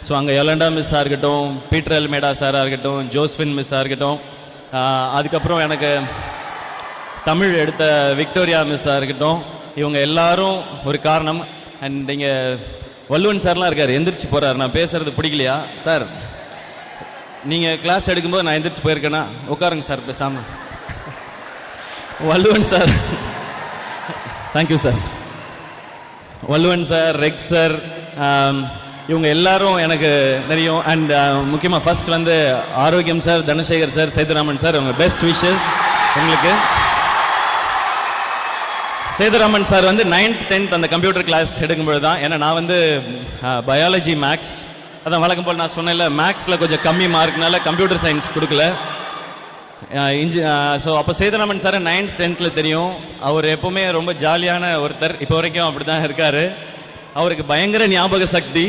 So அங்கே யொலண்டா மிஸ்ஸாக இருக்கட்டும், Peter எல்மேடா சாராக இருக்கட்டும், ஜோஸ்ஃபின் மிஸ்ஸாக இருக்கட்டும், அதுக்கப்புறம் எனக்கு தமிழ் எடுத்த விக்டோரியா மிஸ்ஸாக இருக்கட்டும், இவங்க எல்லாரும் ஒரு காரணம். அண்ட் இங்கே வல்லுவன் சார்லாம் இருக்கார், எந்திரிச்சு போகிறார். நான் பேசுகிறது பிடிக்கலையா சார்? நீங்கள் கிளாஸ் எடுக்கும்போது நான் எந்திரிச்சு போயிருக்கேன்னா உட்காருங்க சார் பேசாமல். வல்லுவன் sir, thank you sir. வல்லுவன் sir, ரெக் sir, இவங்க எல்லாரும் எனக்கு தெரியும். அண்ட் முக்கியமாக ஃபர்ஸ்ட் வந்து ஆரோக்கியம் sir, Dhanasekar sir, Sethuraman sir, உங்கள் பெஸ்ட் விஷஸ் உங்களுக்கு. சேதுராமன் சார் வந்து 9th 10th அந்த கம்ப்யூட்டர் கிளாஸ் எடுக்கும்போது தான், ஏன்னா நான் வந்து பயாலஜி மேக்ஸ், அதான் வழக்கம் போல் நான் சொன்னேன்ல, மேக்ஸில் கொஞ்சம் கம்மி மார்க்னால கம்ப்யூட்டர் சயின்ஸ் கொடுக்கல. ஸோ அப்போ சேதுராமன் சார் 9th 10th தெரியும். அவர் எப்போவுமே ரொம்ப ஜாலியான ஒருத்தர், இப்போ வரைக்கும் அப்படி தான் இருக்கார். அவருக்கு பயங்கர ஞாபக சக்தி.